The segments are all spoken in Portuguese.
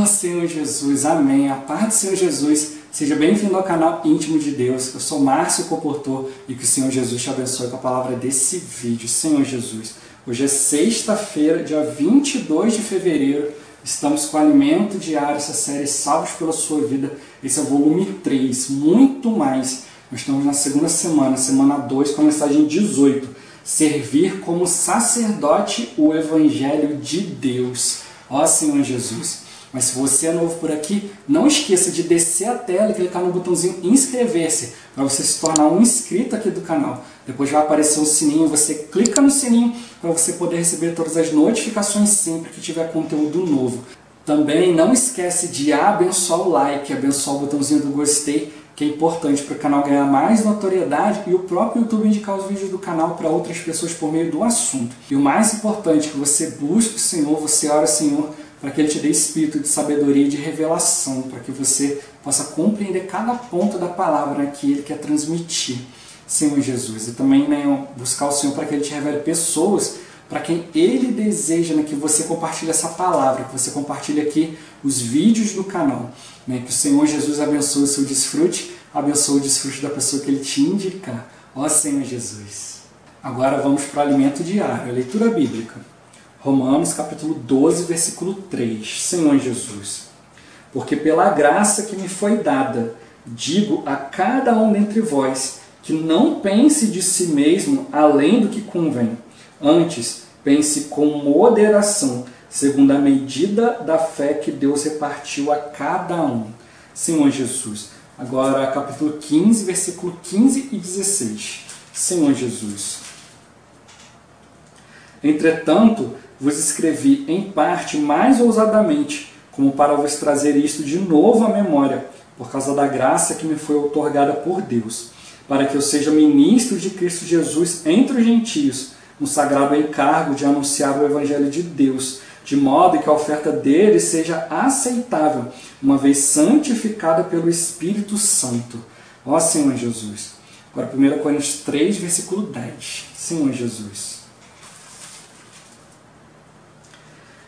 Oh, Senhor Jesus, amém. A paz do Senhor Jesus. Seja bem-vindo ao canal Íntimo de Deus. Eu sou Márcio Comportor e que o Senhor Jesus te abençoe com a palavra desse vídeo. Senhor Jesus, hoje é sexta-feira, dia 22 de fevereiro. Estamos com o Alimento Diário, essa série Salvos pela Sua Vida. Esse é o volume 3, muito mais. Nós estamos na segunda semana, semana 2, com a mensagem 18. Servir como sacerdote o Evangelho de Deus. Ó Senhor Jesus. Mas se você é novo por aqui, não esqueça de descer a tela e clicar no botãozinho inscrever-se, para você se tornar um inscrito aqui do canal. Depois vai aparecer um sininho, você clica no sininho para você poder receber todas as notificações sempre que tiver conteúdo novo. Também não esquece de abençoar o like, abençoar o botãozinho do gostei, que é importante para o canal ganhar mais notoriedade e o próprio YouTube indicar os vídeos do canal para outras pessoas por meio do assunto. E o mais importante, que você busque o Senhor, você ore ao Senhor, para que Ele te dê espírito de sabedoria e de revelação, para que você possa compreender cada ponto da palavra que Ele quer transmitir, Senhor Jesus. E também buscar o Senhor para que Ele te revele pessoas para quem Ele deseja que você compartilhe essa palavra, que você compartilhe aqui os vídeos do canal. Que o Senhor Jesus abençoe o seu desfrute, abençoe o desfrute da pessoa que Ele te indicar. Ó Senhor Jesus. Agora vamos para o alimento diário, a leitura bíblica. Romanos capítulo 12, versículo 3. Senhor Jesus, porque pela graça que me foi dada, digo a cada um dentre vós, que não pense de si mesmo além do que convém. Antes, pense com moderação, segundo a medida da fé que Deus repartiu a cada um. Senhor Jesus. Agora capítulo 15, versículo 15 e 16. Senhor Jesus. Entretanto, vos escrevi em parte mais ousadamente, como para vos trazer isto de novo à memória, por causa da graça que me foi outorgada por Deus, para que eu seja ministro de Cristo Jesus entre os gentios, no sagrado encargo de anunciar o Evangelho de Deus, de modo que a oferta dele seja aceitável, uma vez santificada pelo Espírito Santo. Ó Senhor Jesus. Agora 1 Coríntios 3, versículo 10. Senhor Jesus.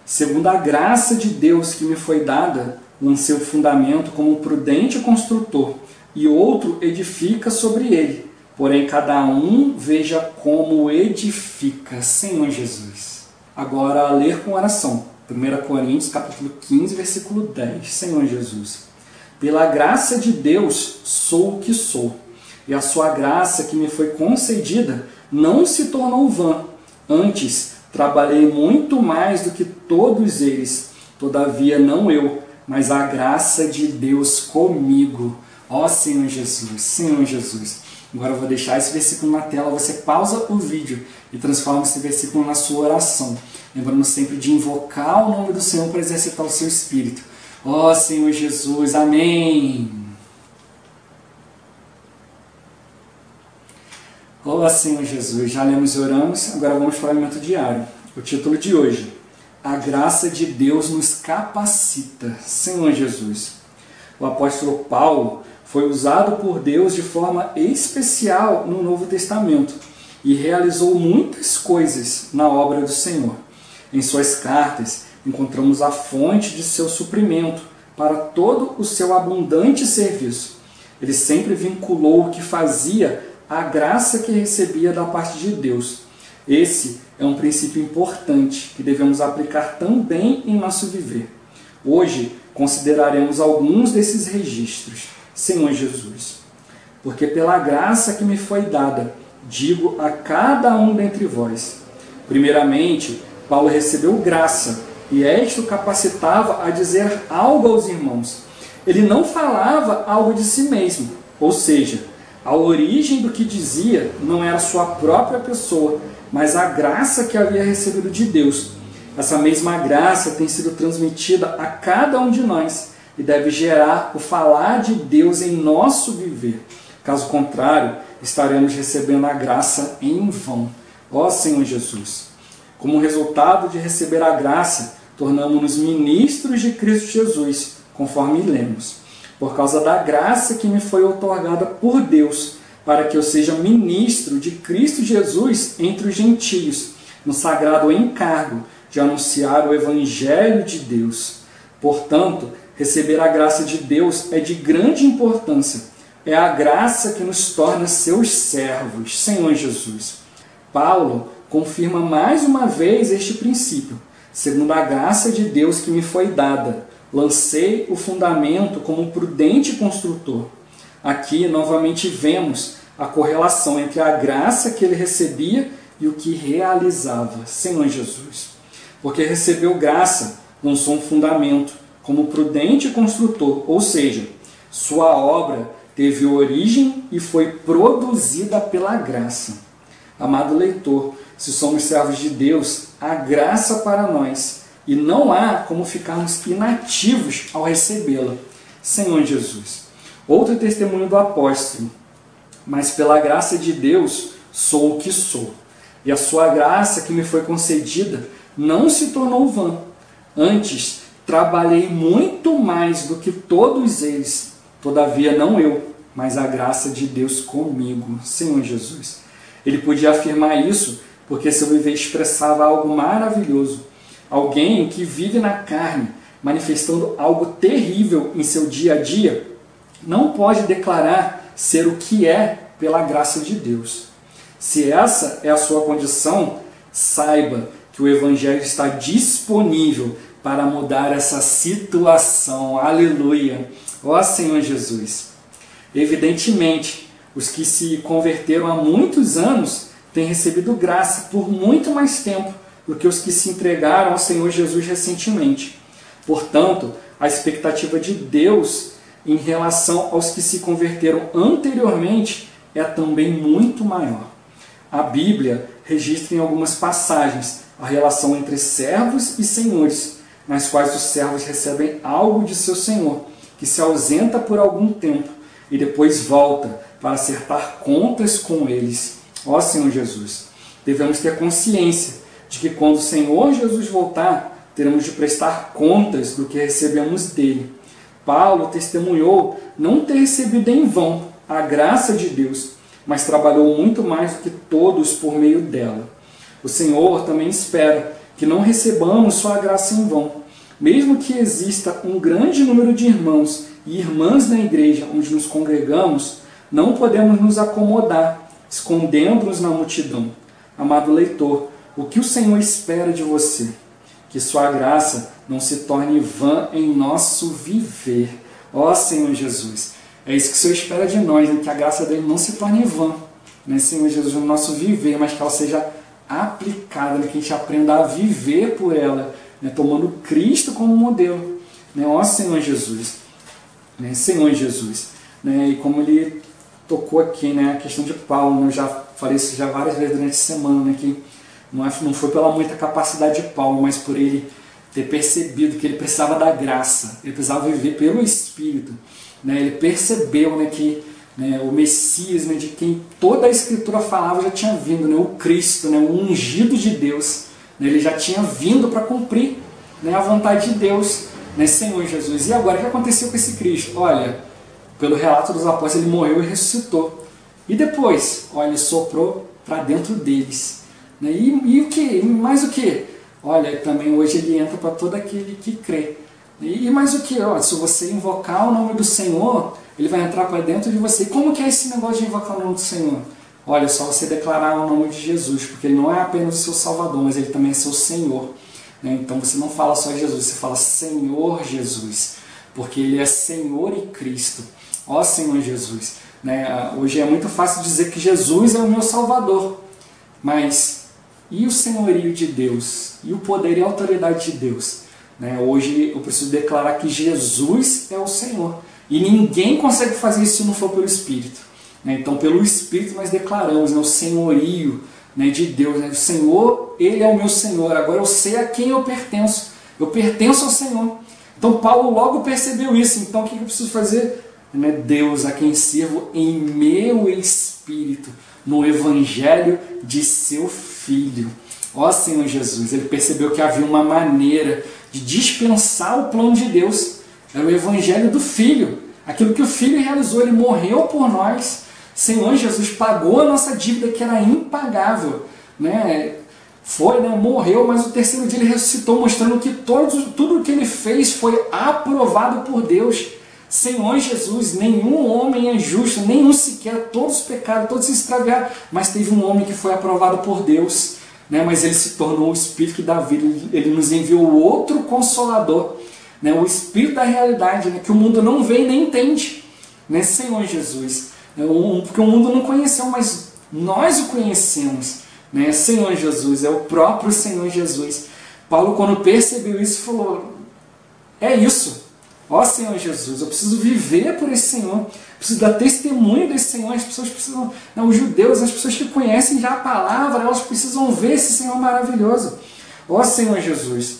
Segundo a graça de Deus que me foi dada, lancei o fundamento como um prudente construtor, e outro edifica sobre ele. Porém, cada um veja como edifica. Senhor Jesus. Agora, a ler com oração. 1 Coríntios, capítulo 15, versículo 10. Senhor Jesus. Pela graça de Deus, sou o que sou. E a sua graça que me foi concedida não se tornou vã. Antes, trabalhei muito mais do que todos eles, todavia não eu, mas a graça de Deus comigo. Ó Senhor Jesus, Senhor Jesus. Agora eu vou deixar esse versículo na tela, você pausa o vídeo e transforma esse versículo na sua oração. Lembrando sempre de invocar o nome do Senhor para exercitar o seu espírito. Ó Senhor Jesus, amém. Ó Senhor Jesus, já lemos e oramos, agora vamos para o alimento diário. O título de hoje, a graça de Deus nos capacita. Senhor Jesus. O apóstolo Paulo foi usado por Deus de forma especial no Novo Testamento e realizou muitas coisas na obra do Senhor. Em suas cartas, encontramos a fonte de seu suprimento para todo o seu abundante serviço. Ele sempre vinculou o que fazia à graça que recebia da parte de Deus. Esse é um princípio importante que devemos aplicar também em nosso viver. Hoje, consideraremos alguns desses registros. Senhor Jesus. Porque pela graça que me foi dada, digo a cada um dentre vós. Primeiramente, Paulo recebeu graça, e esta o capacitava a dizer algo aos irmãos. Ele não falava algo de si mesmo, ou seja, a origem do que dizia não era sua própria pessoa, mas a graça que havia recebido de Deus. Essa mesma graça tem sido transmitida a cada um de nós e deve gerar o falar de Deus em nosso viver. Caso contrário, estaremos recebendo a graça em vão. Ó Senhor Jesus. Como resultado de receber a graça, tornamos-nos ministros de Cristo Jesus, conforme lemos. Por causa da graça que me foi outorgada por Deus, para que eu seja ministro de Cristo Jesus entre os gentios, no sagrado encargo de anunciar o Evangelho de Deus. Portanto, receber a graça de Deus é de grande importância. É a graça que nos torna seus servos, Senhor Jesus. Paulo confirma mais uma vez este princípio. Segundo a graça de Deus que me foi dada, lancei o fundamento como um prudente construtor. Aqui, novamente, vemos a correlação entre a graça que ele recebia e o que realizava, Senhor Jesus. Porque recebeu graça, lançou um fundamento como prudente construtor, ou seja, sua obra teve origem e foi produzida pela graça. Amado leitor, se somos servos de Deus, há graça para nós e não há como ficarmos inativos ao recebê-la. Senhor Jesus. Outro testemunho do apóstolo. Mas pela graça de Deus sou o que sou. E a sua graça que me foi concedida não se tornou vã. Antes, trabalhei muito mais do que todos eles. Todavia, não eu, mas a graça de Deus comigo. Senhor Jesus. Ele podia afirmar isso porque seu viver expressava algo maravilhoso. Alguém que vive na carne, manifestando algo terrível em seu dia a dia, não pode declarar ser o que é pela graça de Deus. Se essa é a sua condição, saiba que o Evangelho está disponível para mudar essa situação. Aleluia! Ó Senhor Jesus! Evidentemente, os que se converteram há muitos anos têm recebido graça por muito mais tempo do que os que se entregaram ao Senhor Jesus recentemente. Portanto, a expectativa de Deus em relação aos que se converteram anteriormente é também muito maior. A Bíblia registra em algumas passagens a relação entre servos e senhores, nas quais os servos recebem algo de seu senhor, que se ausenta por algum tempo e depois volta para acertar contas com eles. Ó Senhor Jesus, devemos ter consciência de que quando o Senhor Jesus voltar, teremos de prestar contas do que recebemos dele. Paulo testemunhou não ter recebido em vão a graça de Deus, mas trabalhou muito mais do que todos por meio dela. O Senhor também espera que não recebamos sua graça em vão. Mesmo que exista um grande número de irmãos e irmãs na igreja onde nos congregamos, não podemos nos acomodar, escondendo-nos na multidão. Amado leitor, o que o Senhor espera de você? Que sua graça não se torne vã em nosso viver. Ó Senhor Jesus, é isso que o Senhor espera de nós, né? Que a graça dele não se torne vã, né, Senhor Jesus, no nosso viver, mas que ela seja aplicada, né? Que a gente aprenda a viver por ela, né? Tomando Cristo como modelo. Né? Ó Senhor Jesus, né? Senhor Jesus. Né? E como ele tocou aqui, né? A questão de Paulo, né? Eu já falei isso já várias vezes durante a semana, né? Que não foi pela muita capacidade de Paulo, mas por ele ter percebido que ele precisava da graça, ele precisava viver pelo Espírito. Né? Ele percebeu, né, que, né, o Messias, né, de quem toda a Escritura falava, já tinha vindo, né, o Cristo, né, o ungido de Deus. Né? Ele já tinha vindo para cumprir, né, a vontade de Deus, né, Senhor Jesus. E agora, o que aconteceu com esse Cristo? Olha, pelo relato dos apóstolos, ele morreu e ressuscitou. E depois, olha, ele soprou para dentro deles. Né? E o que? Mais o que? Olha, também hoje ele entra para todo aquele que crê. E mais o que? Olha, se você invocar o nome do Senhor, ele vai entrar para dentro de você. E como que é esse negócio de invocar o nome do Senhor? Olha, é só você declarar o nome de Jesus, porque ele não é apenas o seu Salvador, mas ele também é seu Senhor. Né? Então você não fala só Jesus, você fala Senhor Jesus, porque ele é Senhor e Cristo. Ó Senhor Jesus. Né? Hoje é muito fácil dizer que Jesus é o meu Salvador, mas e o senhorio de Deus? E o poder e a autoridade de Deus? Né? Hoje eu preciso declarar que Jesus é o Senhor. E ninguém consegue fazer isso se não for pelo Espírito. Né? Então, pelo Espírito nós declaramos, né, o senhorio, né, de Deus. Né? O Senhor, Ele é o meu Senhor. Agora eu sei a quem eu pertenço. Eu pertenço ao Senhor. Então Paulo logo percebeu isso. Então o que eu preciso fazer? Né? Deus, a quem sirvo em meu Espírito, no Evangelho de seu Filho. Ó Senhor Jesus, ele percebeu que havia uma maneira de dispensar o plano de Deus. Era o Evangelho do Filho. Aquilo que o Filho realizou, ele morreu por nós. Senhor Jesus pagou a nossa dívida que era impagável. Né? foi, né, morreu, mas o terceiro dia ele ressuscitou, mostrando que tudo o que ele fez foi aprovado por Deus. Senhor Jesus, nenhum homem é justo, nenhum sequer, todos pecaram, todos se extraviaram, mas teve um homem que foi aprovado por Deus, né, mas ele se tornou o Espírito da vida, ele nos enviou outro Consolador, né, o Espírito da realidade, né, que o mundo não vê e nem entende, né, Senhor Jesus, porque o mundo não conheceu, mas nós o conhecemos, né, Senhor Jesus, é o próprio Senhor Jesus. Paulo, quando percebeu isso, falou, é isso, ó Senhor Jesus, eu preciso viver por esse Senhor, preciso dar testemunho desse Senhor, as pessoas precisam, os judeus, as pessoas que conhecem já a palavra, elas precisam ver esse Senhor maravilhoso, ó Senhor Jesus,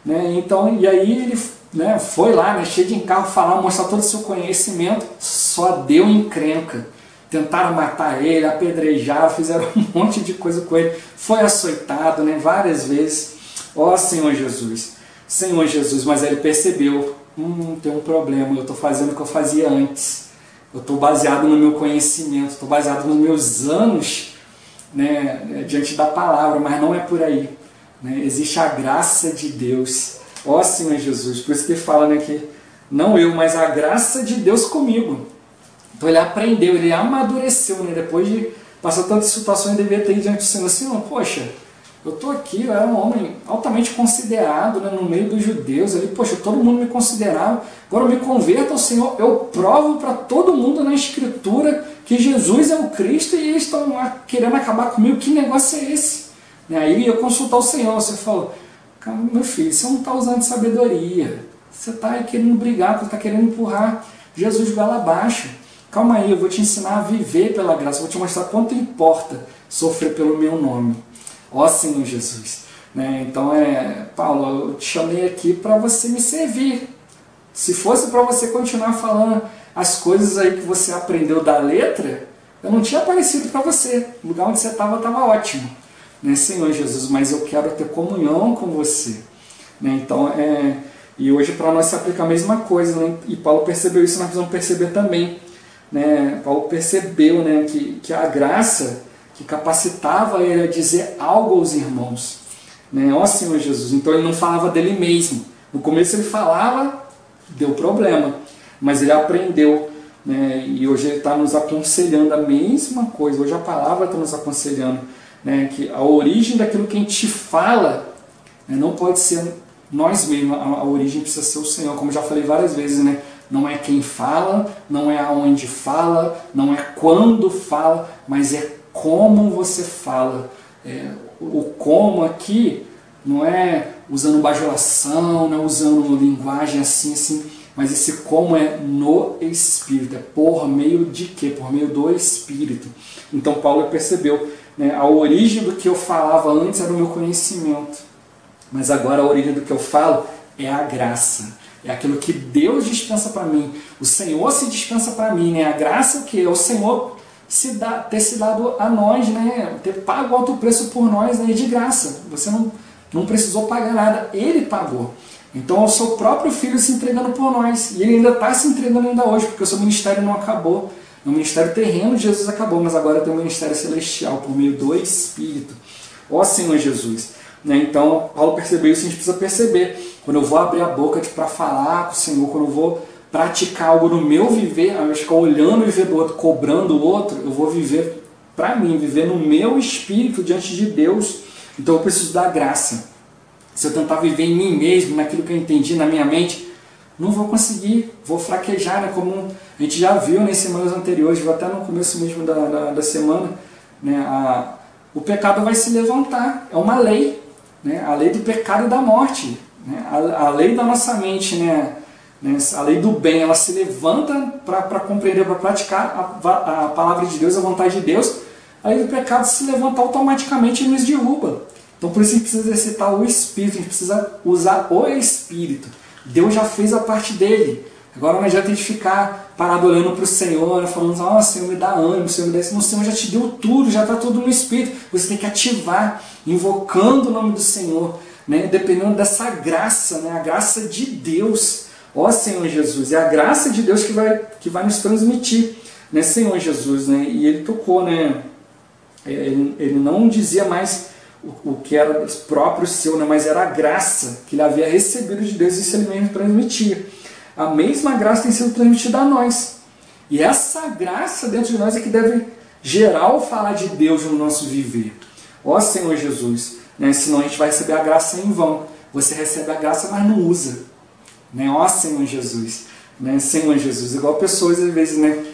né, então, e aí ele, né, foi lá, né, cheio de encargo, falar, mostrar todo o seu conhecimento, só deu encrenca. Tentaram matar ele, apedrejar, fizeram um monte de coisa com ele. Foi açoitado, né, várias vezes. Ó Senhor Jesus, mas ele percebeu, tem um problema, eu estou fazendo o que eu fazia antes. Eu estou baseado no meu conhecimento, estou baseado nos meus anos, né, diante da palavra, mas não é por aí. Né? Existe a graça de Deus. Ó Senhor Jesus, por isso que ele fala, né, que não eu, mas a graça de Deus comigo. Então ele aprendeu, ele amadureceu, né? Depois de passar tantas situações, ele devia ter ido diante do Senhor, Senhor, poxa, eu estou aqui, eu era um homem altamente considerado, né, no meio dos judeus, ali, poxa, todo mundo me considerava, agora eu me converto ao Senhor, eu provo para todo mundo na Escritura que Jesus é o Cristo e eles estão querendo acabar comigo, que negócio é esse? Aí eu consultar o Senhor, você falou, meu filho, você não está usando sabedoria, você está querendo brigar, você está querendo empurrar Jesus goela abaixo. Calma aí, eu vou te ensinar a viver pela graça, vou te mostrar quanto importa sofrer pelo meu nome. Ó Senhor Jesus. Né? Então, Paulo, eu te chamei aqui para você me servir. Se fosse para você continuar falando as coisas aí que você aprendeu da letra, eu não tinha aparecido para você. O lugar onde você estava ótimo. Né, Senhor Jesus, mas eu quero ter comunhão com você. Né? Então, e hoje para nós se aplica a mesma coisa. Né? E Paulo percebeu isso, nós precisamos perceber também. Né, Paulo percebeu, né, que a graça que capacitava ele a dizer algo aos irmãos, né, ó Senhor Jesus, então ele não falava dele mesmo, no começo ele falava, deu problema, mas ele aprendeu, né, e hoje ele está nos aconselhando a mesma coisa, hoje a palavra está nos aconselhando, né, que a origem daquilo que a gente fala, né, não pode ser nós mesmos, a origem precisa ser o Senhor, como já falei várias vezes, né? Não é quem fala, não é aonde fala, não é quando fala, mas é como você fala. O como aqui não é usando bajulação, não é usando linguagem assim, mas esse como é no Espírito, é por meio de quê? Por meio do Espírito. Então Paulo percebeu, né, a origem do que eu falava antes era o meu conhecimento, mas agora a origem do que eu falo é a graça. É aquilo que Deus dispensa para mim. O Senhor se dispensa para mim. Né? A graça é o quê? É o Senhor ter se dado a nós, né? Ter pago alto preço por nós, né? De graça. Você não precisou pagar nada. Ele pagou. Então é o seu próprio Filho se entregando por nós. E ele ainda está se entregando ainda hoje, porque o seu ministério não acabou. O ministério terreno de Jesus acabou, mas agora tem o ministério celestial, por meio do Espírito. Ó Senhor Jesus. Né? Então Paulo percebeu isso, a gente precisa perceber. Quando eu vou abrir a boca para falar com o Senhor, quando eu vou praticar algo no meu viver, ao invés de ficar olhando o viver do outro, cobrando o outro, eu vou viver para mim, viver no meu espírito diante de Deus. Então eu preciso da graça. Se eu tentar viver em mim mesmo, naquilo que eu entendi na minha mente, não vou conseguir, vou fraquejar, né? Como a gente já viu nas semanas anteriores, até no começo mesmo da semana, né? O pecado vai se levantar, é uma lei, né? A lei do pecado e da morte. A lei da nossa mente, né? A lei do bem, ela se levanta para compreender, para praticar a palavra de Deus, a vontade de Deus. A lei do pecado se levanta automaticamente e nos derruba. Então por isso a gente precisa exercitar o Espírito, a gente precisa usar o Espírito. Deus já fez a parte dele. Agora não adianta a gente ficar parado olhando para o Senhor, falando, Senhor, me dá ânimo, Senhor, me dá isso. O Senhor já te deu tudo, já está tudo no Espírito. Você tem que ativar, invocando o nome do Senhor. Né, dependendo dessa graça, né, a graça de Deus, ó Senhor Jesus, é a graça de Deus que vai nos transmitir, né, Senhor Jesus, né, e ele tocou, né, ele não dizia mais o que era próprio seu, né? Mas era a graça que ele havia recebido de Deus, e isso ele mesmo transmitia. A mesma graça tem sido transmitida a nós. E essa graça dentro de nós é que deve gerar o falar de Deus no nosso viver. Ó Senhor Jesus, né? Senão a gente vai receber a graça em vão. Você recebe a graça, mas não usa. Né? Ó Senhor Jesus, né? Senhor Jesus, igual pessoas às vezes, né,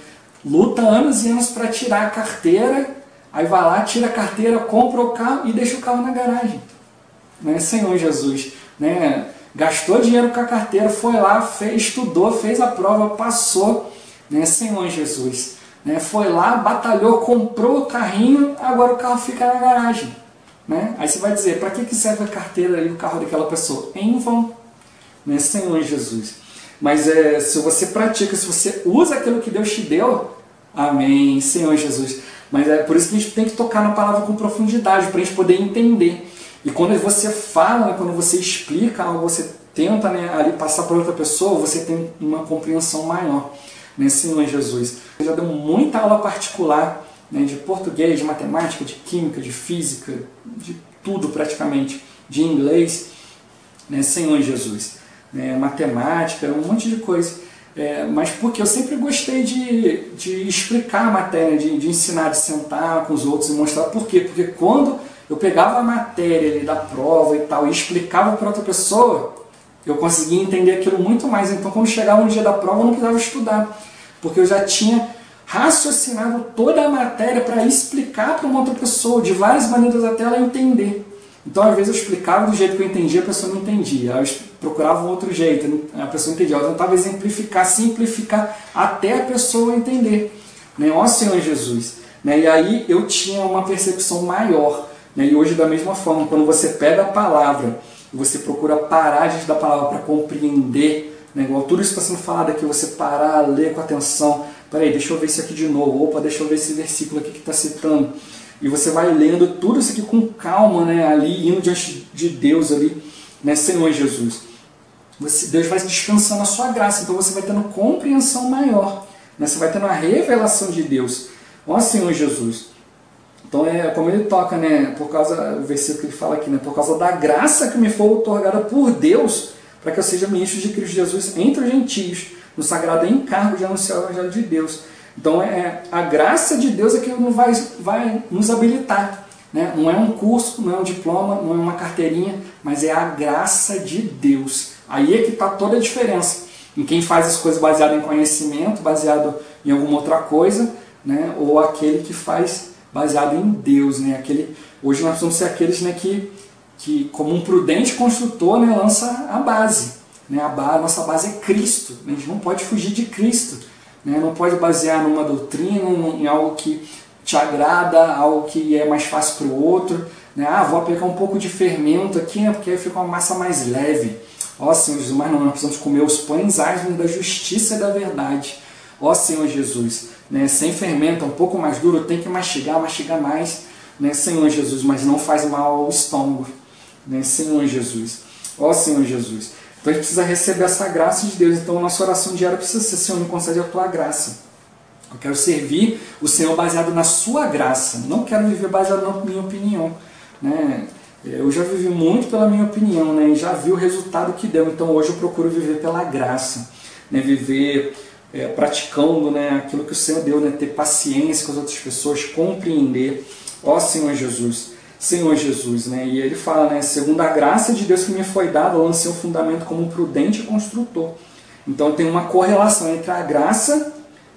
luta anos e anos para tirar a carteira, aí vai lá, tira a carteira, compra o carro e deixa o carro na garagem. Né? Senhor Jesus, né? Gastou dinheiro com a carteira, foi lá, estudou, fez a prova, passou. Né? Senhor Jesus, né? Foi lá, batalhou, comprou o carrinho, agora o carro fica na garagem. Né? Aí você vai dizer, para que serve a carteira e o carro daquela pessoa? Em vão. Né? Senhor Jesus. Mas se você pratica, se você usa aquilo que Deus te deu, amém, Senhor Jesus. Mas é por isso que a gente tem que tocar na palavra com profundidade, para a gente poder entender. E quando você fala, né, quando você explica algo, você tenta, né, ali passar para outra pessoa, você tem uma compreensão maior. Né, Senhor Jesus. Eu já deu muita aula particular, né, de português, de matemática, de química, de física, de tudo praticamente, de inglês, né, Senhor Jesus. Matemática, um monte de coisa. Mas porque eu sempre gostei de explicar a matéria, de ensinar, de sentar com os outros e mostrar por quê. Porque quando eu pegava a matéria ali da prova e tal e explicava para outra pessoa, eu conseguia entender aquilo muito mais. Então quando chegava no dia da prova eu não precisava estudar, porque eu já tinha raciocinado toda a matéria para explicar para uma outra pessoa, de várias maneiras até ela entender. Então às vezes eu explicava do jeito que eu entendia, a pessoa não entendia. Eu procurava um outro jeito, a pessoa entendia. Eu tentava exemplificar, simplificar, até a pessoa entender. Né? Ó Senhor Jesus. Né? E aí eu tinha uma percepção maior. Né? E hoje da mesma forma, quando você pega a palavra e você procura parar diante da palavra para compreender, né? Igual tudo isso está sendo falado aqui, você parar, ler com atenção. Peraí, deixa eu ver isso aqui de novo. Opa, deixa eu ver esse versículo aqui que está citando. E você vai lendo tudo isso aqui com calma, né? Ali, indo diante de Deus ali, né? Senhor Jesus. Deus vai descansando a sua graça, então você vai tendo compreensão maior, né? Você vai tendo a revelação de Deus. Ó Senhor Jesus. Então como ele toca, né? Por causa, o versículo que ele fala aqui, né? Por causa da graça que me foi otorgada por Deus, para que eu seja ministro de Cristo Jesus entre os gentios, no sagrado encargo de anunciar o evangelho de Deus. Então a graça de Deus é que vai nos habilitar. Né? Não é um curso, não é um diploma, não é uma carteirinha, mas é a graça de Deus. Aí é que está toda a diferença. Em quem faz as coisas baseado em conhecimento, baseado em alguma outra coisa, né? Ou aquele que faz baseado em Deus. Né? Hoje nós precisamos ser aqueles, né, que como um prudente construtor, né, lança a base. Né? A nossa base é Cristo. A gente não pode fugir de Cristo. Né? Não pode basear numa doutrina, em algo que te agrada, algo que é mais fácil para o outro. Né? Vou aplicar um pouco de fermento aqui, né? Porque aí fica uma massa mais leve. Ó Senhor Jesus, mas não, nós precisamos comer os pães ásperos da justiça e da verdade. Ó Senhor Jesus, né? Sem fermento, é um pouco mais duro, tem que mastigar mais, né? Senhor Jesus, mas não faz mal ao estômago. Né? Senhor Jesus, ó Senhor Jesus. Então a gente precisa receber essa graça de Deus. Então a nossa oração diária precisa ser: Senhor, me concede a tua graça. Eu quero servir o Senhor baseado na sua graça. Não quero viver baseado na minha opinião. Né? Eu já vivi muito pela minha opinião, né? E já vi o resultado que deu. Então hoje eu procuro viver pela graça. Né? Viver praticando, né, aquilo que o Senhor deu. Né? Ter paciência com as outras pessoas, compreender. Ó Senhor Jesus. Senhor Jesus, né? E ele fala, né? Segundo a graça de Deus que me foi dada, eu lancei o fundamento como um prudente construtor. Então tem uma correlação entre a graça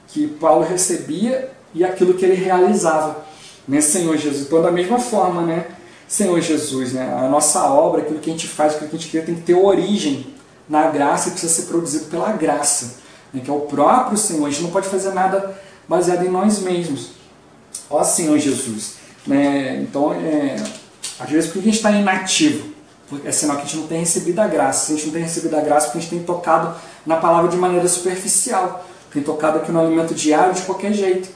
que Paulo recebia e aquilo que ele realizava, né? Senhor Jesus. Então da mesma forma, né? Senhor Jesus, né? A nossa obra, aquilo que a gente faz, aquilo que a gente cria, tem que ter origem na graça e precisa ser produzido pela graça, né? Que é o próprio Senhor. A gente não pode fazer nada baseado em nós mesmos. Ó Senhor Jesus. Né? Então, às vezes, porque a gente está inativo? É sinal que a gente não tem recebido a graça. Se a gente não tem recebido a graça, porque a gente tem tocado na palavra de maneira superficial, tem tocado aqui no alimento diário de qualquer jeito.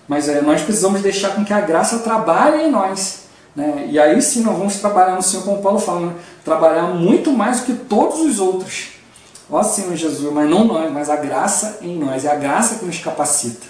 Mas nós precisamos deixar com que a graça trabalhe em nós. Né? E aí sim nós vamos trabalhar no Senhor, como Paulo fala, né? Trabalhar muito mais do que todos os outros. Ó Senhor Jesus, mas não nós, mas a graça em nós. É a graça que nos capacita.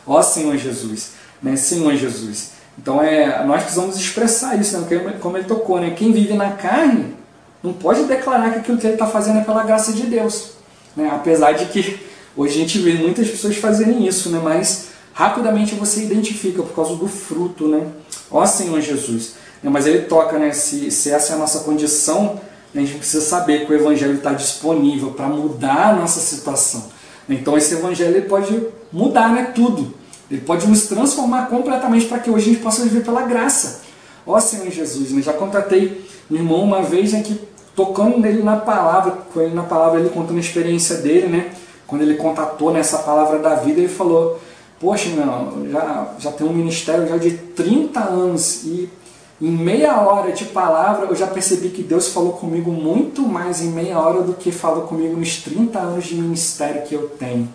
Ó Senhor Jesus, né? Senhor Jesus. Então nós precisamos expressar isso, né? Como ele tocou, né? Quem vive na carne não pode declarar que aquilo que ele está fazendo é pela graça de Deus, né? Apesar de que hoje a gente vê muitas pessoas fazerem isso, né? Mas rapidamente você identifica por causa do fruto, né? Ó Senhor Jesus. Mas ele toca, né? Se essa é a nossa condição, a gente precisa saber que o Evangelho está disponível para mudar a nossa situação. Então esse Evangelho ele pode mudar, né, tudo. Ele pode nos transformar completamente para que hoje a gente possa viver pela graça. Ó Senhor Jesus, né? Já contatei um irmão uma vez, né, que tocando nele na palavra, com ele na palavra, ele contando a experiência dele, né? Quando ele contatou nessa palavra da vida, ele falou: poxa, meu, já tenho um ministério já de 30 anos e em meia hora de palavra eu já percebi que Deus falou comigo muito mais em meia hora do que falou comigo nos 30 anos de ministério que eu tenho.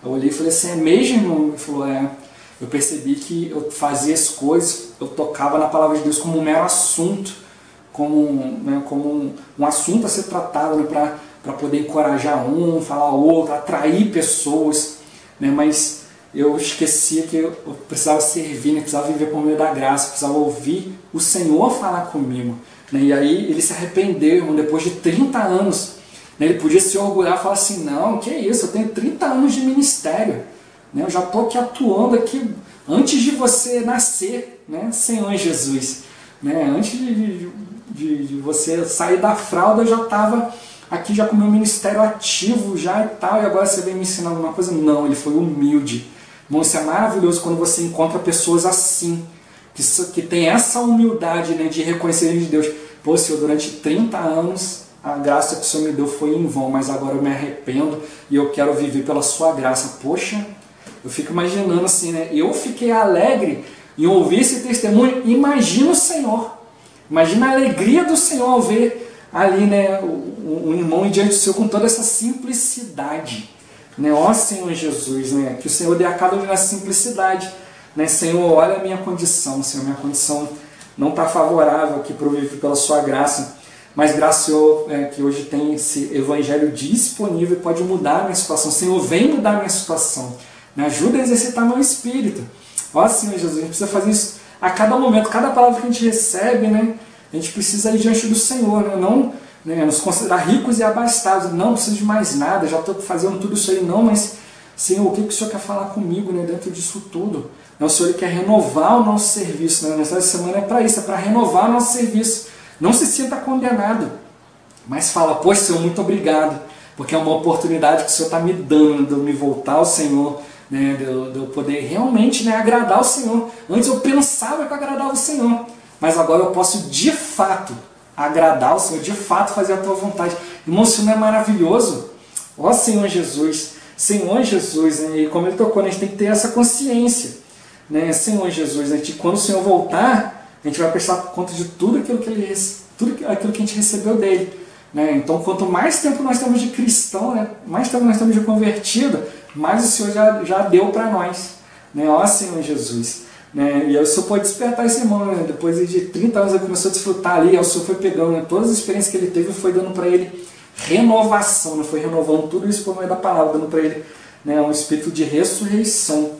Eu olhei e falei assim: é mesmo, irmão? Ele falou: é. Eu percebi que eu fazia as coisas, eu tocava na palavra de Deus como um mero assunto, como um assunto a ser tratado, né, para poder encorajar um, falar outro, atrair pessoas, né, mas eu esquecia que eu precisava servir, né, precisava viver por meio da graça, precisava ouvir o Senhor falar comigo, né, e aí ele se arrependeu, irmão, depois de 30 anos, né, ele podia se orgulhar e falar assim: não, que é isso, eu tenho 30 anos de ministério, né, eu já estou aqui atuando aqui antes de você nascer, né, Senhor Jesus, né, antes de você sair da fralda eu já estava aqui, já com o meu ministério ativo já e tal, e agora você vem me ensinar alguma coisa? Não, ele foi humilde. Irmão, isso é maravilhoso quando você encontra pessoas assim, que tem essa humildade, né, de reconhecer de Deus. Pô, Senhor, durante 30 anos a graça que o Senhor me deu foi em vão, mas agora eu me arrependo e eu quero viver pela sua graça. Poxa, eu fico imaginando assim, né? Eu fiquei alegre em ouvir esse testemunho. Imagina o Senhor, imagina a alegria do Senhor ao ver ali, né, um irmão diante do Senhor com toda essa simplicidade, né? Ó Senhor Jesus, né, que o Senhor dê a cada um nessa simplicidade, né? Senhor, olha a minha condição, Senhor, minha condição não está favorável aqui para eu viver pela sua graça, mas graças ao Senhor, que hoje tem esse Evangelho disponível e pode mudar a minha situação. Senhor, vem mudar a minha situação, me ajuda a exercitar meu espírito. Ó Senhor Jesus, a gente precisa fazer isso a cada momento, cada palavra que a gente recebe, né? A gente precisa ir diante do Senhor, né? Não, né, nos considerar ricos e abastados. Não preciso de mais nada, já estou fazendo tudo isso aí. Não, mas Senhor, o que o Senhor quer falar comigo, né, dentro disso tudo? O Senhor quer renovar o nosso serviço, né? Nessa semana é para isso, é para renovar o nosso serviço. Não se sinta condenado, mas fala: poxa, Senhor, muito obrigado, porque é uma oportunidade que o Senhor está me dando, de eu me voltar ao Senhor, né, de eu poder realmente, né, agradar o Senhor. Antes eu pensava que eu agradava o Senhor, mas agora eu posso de fato agradar o Senhor, de fato fazer a tua vontade. Irmão, isso não é maravilhoso? Ó Senhor Jesus, Senhor Jesus, né? E como ele tocou, né, a gente tem que ter essa consciência, né? Senhor Jesus, né, de quando o Senhor voltar, a gente vai prestar conta de tudo aquilo que a gente recebeu dele, né? Então, quanto mais tempo nós temos de cristão, né, mais tempo nós temos de convertido, mais o Senhor já deu para nós, né? Ó Senhor Jesus, né? E aí o Senhor pode despertar esse irmão, né? Depois de 30 anos ele começou a desfrutar ali, aí o Senhor foi pegando, né, todas as experiências que ele teve e foi dando para ele renovação, né? Foi renovando tudo isso por meio da palavra, dando para ele, né, um espírito de ressurreição.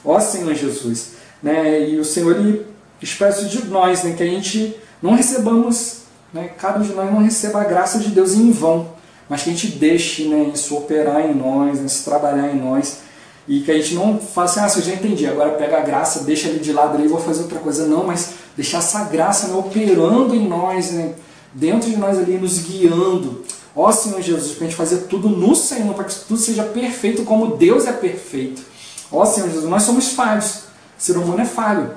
Ó Senhor Jesus, né? E o Senhor ele espera isso de nós, né, que a gente não recebamos, né, cada um de nós não receba a graça de Deus em vão, mas que a gente deixe, né, isso operar em nós, né, isso trabalhar em nós, e que a gente não faça assim: eu já entendi, agora pega a graça, deixa ele de lado ali e vou fazer outra coisa. Não, mas deixar essa graça, né, operando em nós, né, dentro de nós ali, nos guiando. Ó Senhor Jesus, para a gente fazer tudo no Senhor, para que tudo seja perfeito como Deus é perfeito. Ó Senhor Jesus, nós somos falhos, o ser humano é falho,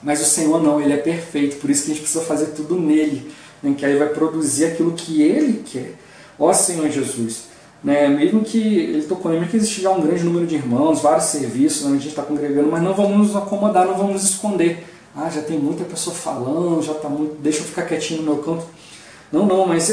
mas o Senhor não, Ele é perfeito, por isso que a gente precisa fazer tudo nele, né, que aí vai produzir aquilo que Ele quer. Ó Senhor Jesus, né, mesmo que Ele tocou, mesmo que existe já um grande número de irmãos, vários serviços, né, a gente está congregando, mas não vamos nos acomodar, não vamos nos esconder. Ah, já tem muita pessoa falando, já está muito, deixa eu ficar quietinho no meu canto. Não, mas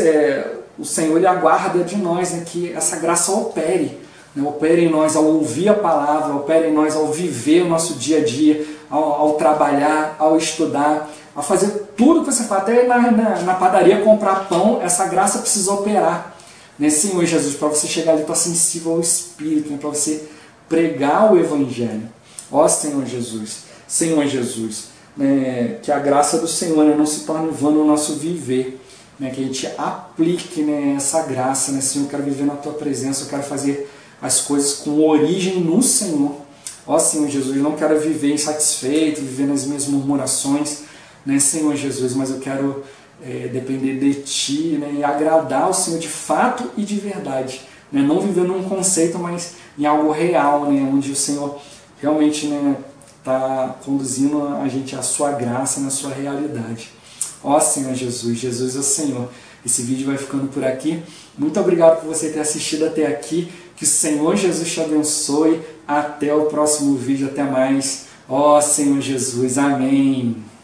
o Senhor Ele aguarda de nós, né, que essa graça opere, né, opere em nós ao ouvir a palavra, opere em nós ao viver o nosso dia a dia, ao trabalhar, ao estudar, a fazer tudo que você faz, até na padaria comprar pão, essa graça precisa operar, né, Senhor Jesus, para você chegar ali, estar sensível ao Espírito, né, para você pregar o Evangelho. Ó Senhor Jesus, né, que a graça do Senhor, né, não se torne vã no nosso viver, né, que a gente aplique, né, essa graça, né, Senhor, eu quero viver na Tua presença, eu quero fazer as coisas com origem no Senhor. Ó Senhor Jesus, eu não quero viver insatisfeito, viver nas minhas murmurações, né, Senhor Jesus, mas eu quero depender de Ti, né, e agradar o Senhor de fato e de verdade, né, não viver num conceito, mas em algo real, né, onde o Senhor realmente, né, está conduzindo a gente à Sua graça, na Sua realidade. Ó Senhor Jesus, Jesus é o Senhor. Esse vídeo vai ficando por aqui. Muito obrigado por você ter assistido até aqui. Que o Senhor Jesus te abençoe. Até o próximo vídeo. Até mais. Ó Senhor Jesus. Amém.